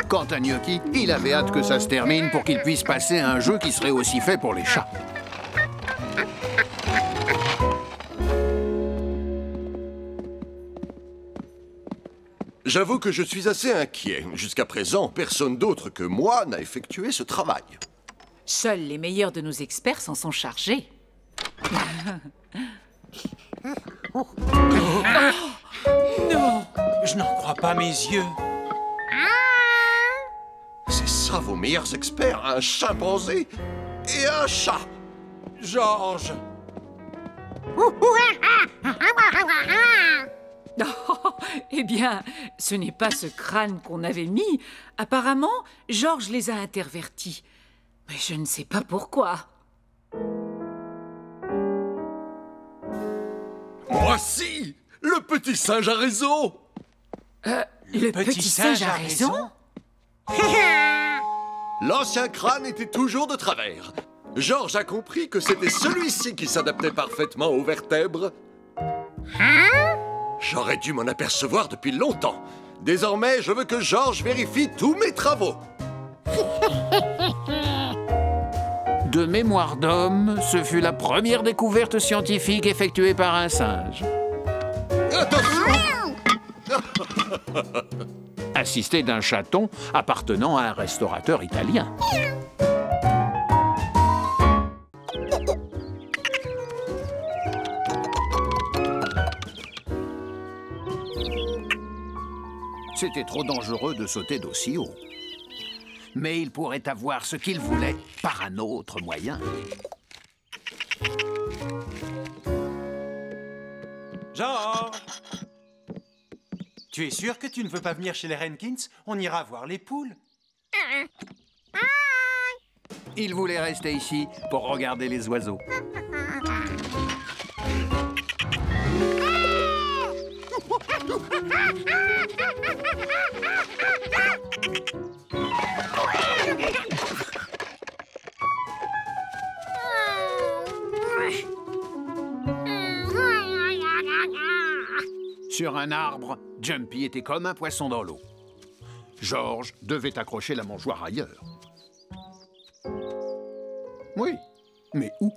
Quant à Gnocchi, il avait hâte que ça se termine pour qu'il puisse passer à un jeu qui serait aussi fait pour les chats. J'avoue que je suis assez inquiet. Jusqu'à présent, personne d'autre que moi n'a effectué ce travail. Seuls les meilleurs de nos experts s'en sont chargés. Non, je n'en crois pas mes yeux. C'est ça vos meilleurs experts, un chimpanzé et un chat. Georges. Oh, eh bien, ce n'est pas ce crâne qu'on avait mis. Apparemment, Georges les a intervertis. Mais je ne sais pas pourquoi. Moi si, le petit singe a raison. Le petit singe a raison? L'ancien crâne était toujours de travers. Georges a compris que c'était celui-ci qui s'adaptait parfaitement aux vertèbres. J'aurais dû m'en apercevoir depuis longtemps. Désormais, je veux que Georges vérifie tous mes travaux. De mémoire d'homme, ce fut la première découverte scientifique effectuée par un singe. Attention! Assisté d'un chaton appartenant à un restaurateur italien. C'était trop dangereux de sauter d'aussi haut. Mais il pourrait avoir ce qu'il voulait par un autre moyen. Georges! Tu es sûr que tu ne veux pas venir chez les Renkins? On ira voir les poules. Il voulait rester ici pour regarder les oiseaux. Sur un arbre, Jumpy était comme un poisson dans l'eau. Georges devait accrocher la mangeoire ailleurs. Oui, mais où?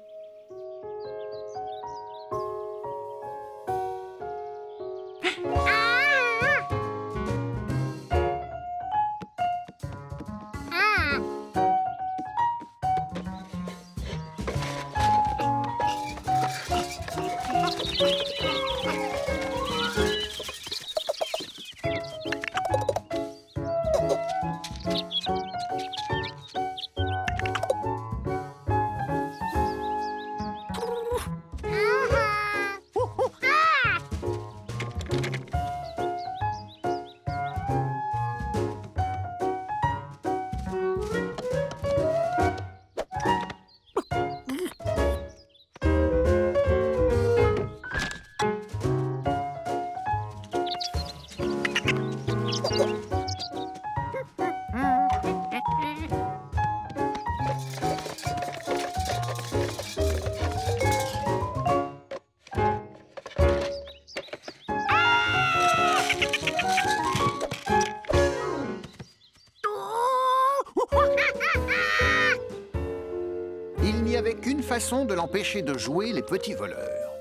Il n'y avait qu'une façon de l'empêcher de jouer les petits voleurs.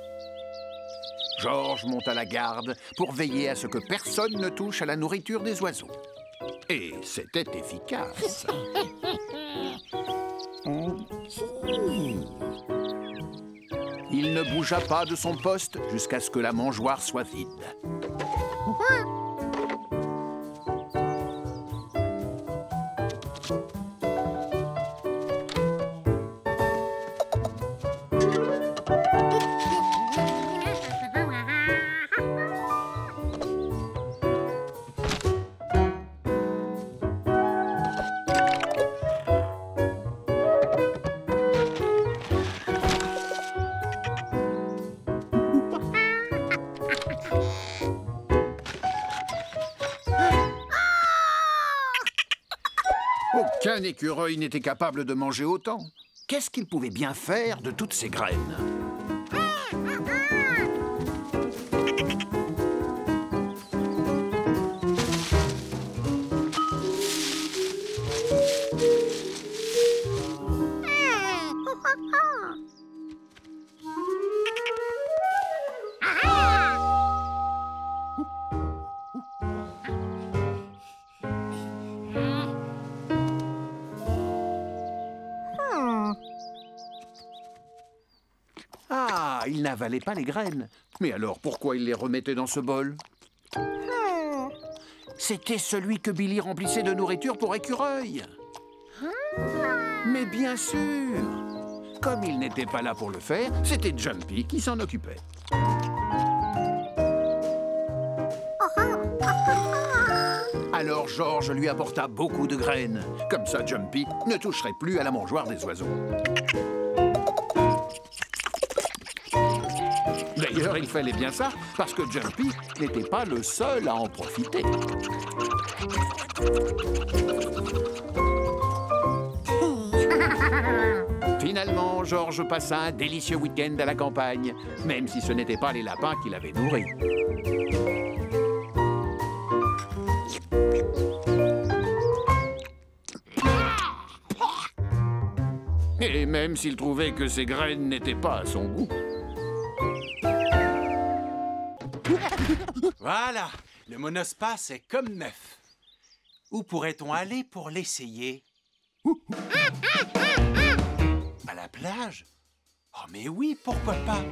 Georges monta la garde pour veiller à ce que personne ne touche à la nourriture des oiseaux. Et c'était efficace. Il ne bougea pas de son poste jusqu'à ce que la mangeoire soit vide. Aucun écureuil n'était capable de manger autant. Qu'est-ce qu'il pouvait bien faire de toutes ces graines? Ah, il n'avalait pas les graines. Mais alors, pourquoi il les remettait dans ce bol? C'était celui que Billy remplissait de nourriture pour écureuils. Mais bien sûr, comme il n'était pas là pour le faire, c'était Jumpy qui s'en occupait. Alors George lui apporta beaucoup de graines. Comme ça, Jumpy ne toucherait plus à la mangeoire des oiseaux. D'ailleurs, il fallait bien ça, parce que Jumpy n'était pas le seul à en profiter. Finalement, George passa un délicieux week-end à la campagne, même si ce n'étaient pas les lapins qui l'avaient nourri. Et même s'il trouvait que ses graines n'étaient pas à son goût. Voilà, le monospace est comme neuf. Où pourrait-on aller pour l'essayer? À la plage? Oh mais oui, pourquoi pas?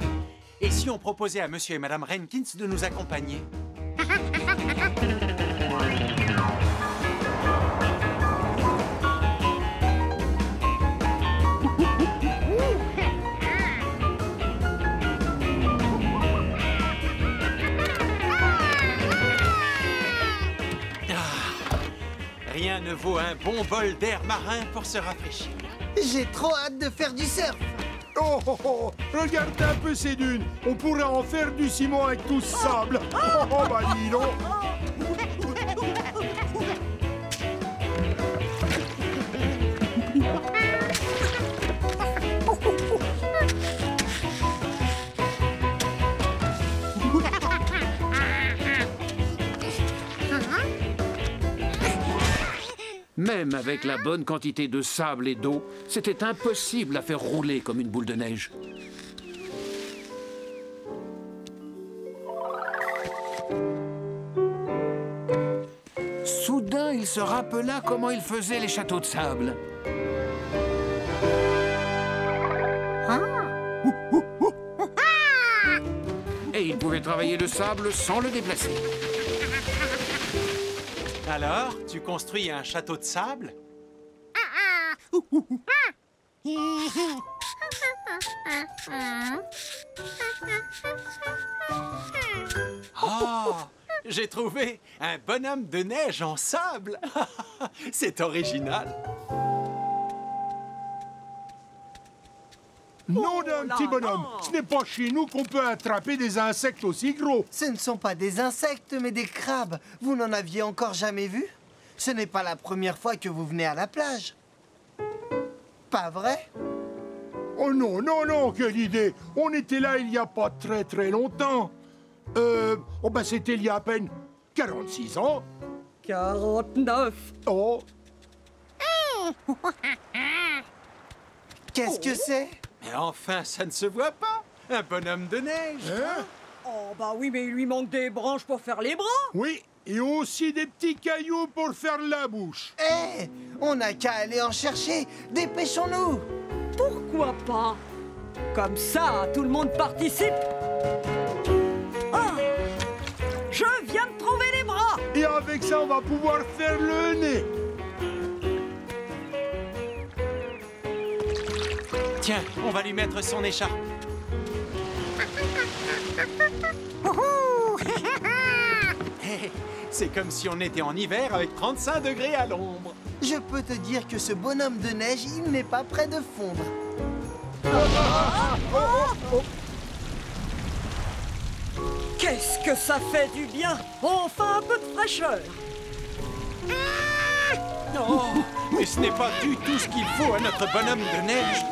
Et si on proposait à Monsieur et Madame Renkins de nous accompagner? Rien ne vaut un bon bol d'air marin pour se rafraîchir. J'ai trop hâte de faire du surf. Oh, oh, oh, regarde un peu ces dunes. On pourrait en faire du ciment avec tout ce sable. Oh, oh, bah dis donc. Même avec la bonne quantité de sable et d'eau, c'était impossible à faire rouler comme une boule de neige. Soudain, il se rappela comment il faisait les châteaux de sable. Et il pouvait travailler le sable sans le déplacer. Alors, tu construis un château de sable? Oh, j'ai trouvé un bonhomme de neige en sable. C'est original. Non d'un petit bonhomme. Ce n'est pas chez nous qu'on peut attraper des insectes aussi gros. Ce ne sont pas des insectes, mais des crabes. Vous n'en aviez encore jamais vu? Ce n'est pas la première fois que vous venez à la plage. Pas vrai? Oh non, non, non, quelle idée. On était là il n'y a pas très longtemps. Oh ben c'était il y a à peine 46 ans. 49. Oh. Qu'est-ce que c'est? Mais enfin, ça ne se voit pas. Un bonhomme de neige. Hein? Oh bah oui, mais il lui manque des branches pour faire les bras. Oui, et aussi des petits cailloux pour faire la bouche. Hé, on n'a qu'à aller en chercher. Dépêchons-nous. Pourquoi pas? Comme ça, tout le monde participe. Ah, je viens de trouver les bras. Et avec ça, on va pouvoir faire le nez. Tiens, on va lui mettre son écharpe. Hey, c'est comme si on était en hiver avec 35 degrés à l'ombre. Je peux te dire que ce bonhomme de neige, il n'est pas prêt de fondre. Qu'est-ce que ça fait du bien. Enfin un peu de fraîcheur. Oh, mais ce n'est pas du tout ce qu'il faut à notre bonhomme de neige.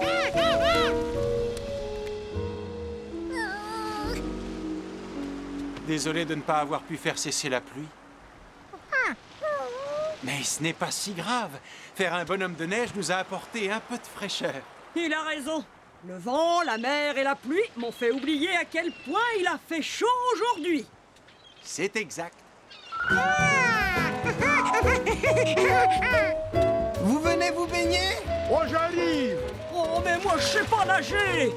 Désolé de ne pas avoir pu faire cesser la pluie. Mais ce n'est pas si grave. Faire un bonhomme de neige nous a apporté un peu de fraîcheur. Il a raison. Le vent, la mer et la pluie m'ont fait oublier à quel point il a fait chaud aujourd'hui. C'est exact. Vous venez vous baigner? Oh, j'arrive. Oh, mais moi, je sais pas nager.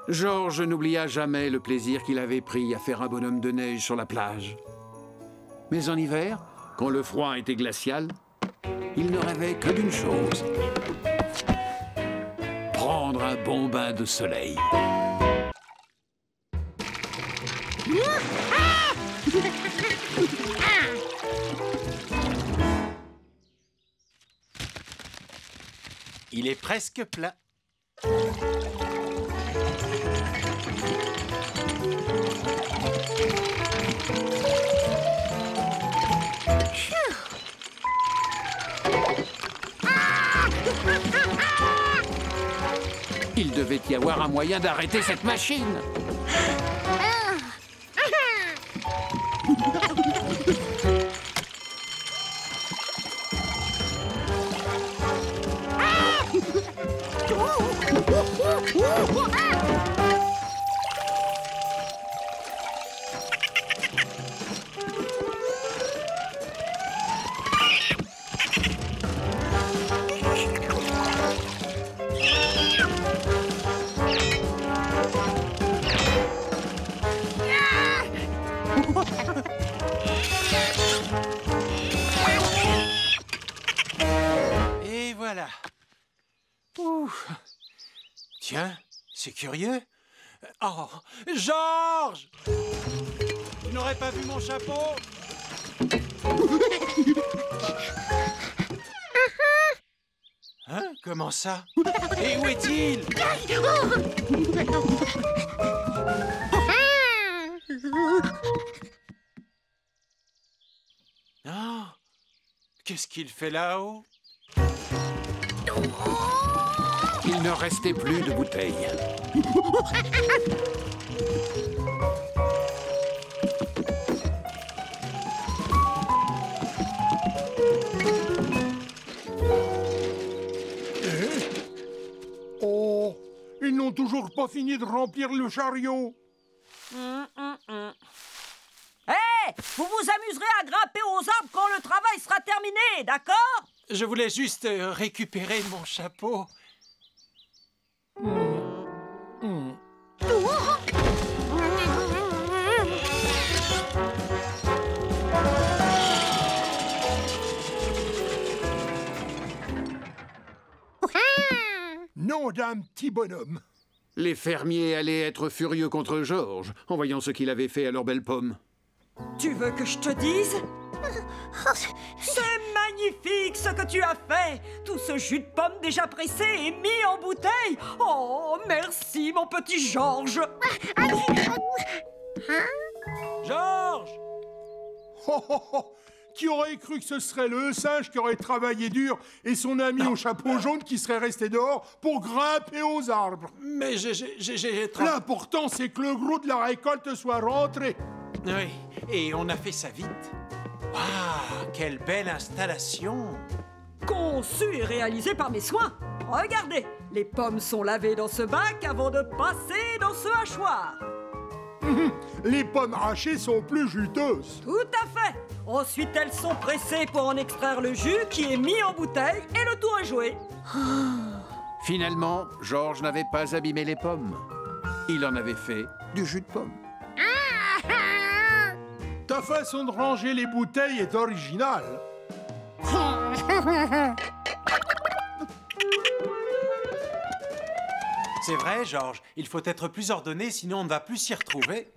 Georges n'oublia jamais le plaisir qu'il avait pris à faire un bonhomme de neige sur la plage. Mais en hiver, quand le froid était glacial, il ne rêvait que d'une chose: prendre un bon bain de soleil. Il est presque plein. Il devait y avoir un moyen d'arrêter cette machine. Et voilà. Ouh. Tiens, c'est curieux. Oh, Georges! Tu n'aurais pas vu mon chapeau? Hein? Comment ça? Et où est-il? Oh, qu'est-ce qu'il fait là-haut? Il ne restait plus de bouteilles. Oh, ils n'ont toujours pas fini de remplir le chariot. Hé, vous vous amuserez à grimper aux arbres quand le travail sera terminé, d'accord? Je voulais juste récupérer mon chapeau. Nom d'un petit bonhomme. Les fermiers allaient être furieux contre Georges en voyant ce qu'il avait fait à leurs belles pommes. Tu veux que je te dise? C'est magnifique ce que tu as fait! Tout ce jus de pomme déjà pressé et mis en bouteille! Oh, merci mon petit Georges! Georges! Oh, oh, oh. Qui aurait cru que ce serait le singe qui aurait travaillé dur et son ami au chapeau jaune qui serait resté dehors pour grimper aux arbres? Mais j'ai... L'important, c'est que le gros de la récolte soit rentré. Oui, et on a fait ça vite. Waouh, quelle belle installation! Conçu et réalisé par mes soins. Regardez, les pommes sont lavées dans ce bac avant de passer dans ce hachoir. Les pommes hachées sont plus juteuses. Tout à fait. Ensuite, elles sont pressées pour en extraire le jus qui est mis en bouteille et le tour est joué. Finalement, Georges n'avait pas abîmé les pommes. Il en avait fait du jus de pomme. Ta façon de ranger les bouteilles est originale. C'est vrai, Georges. Il faut être plus ordonné, sinon on ne va plus s'y retrouver.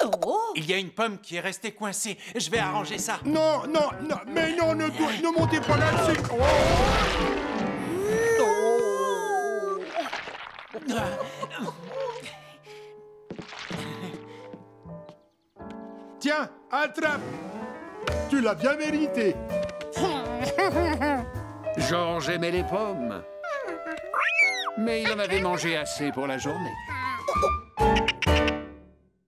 Oh! Il y a une pomme qui est restée coincée. Je vais arranger ça. Non, non, non, mais non, ne montez pas là-dessus. Tiens, attrape. Tu l'as bien mérité. Georges aimait les pommes. Mais il en avait mangé assez pour la journée.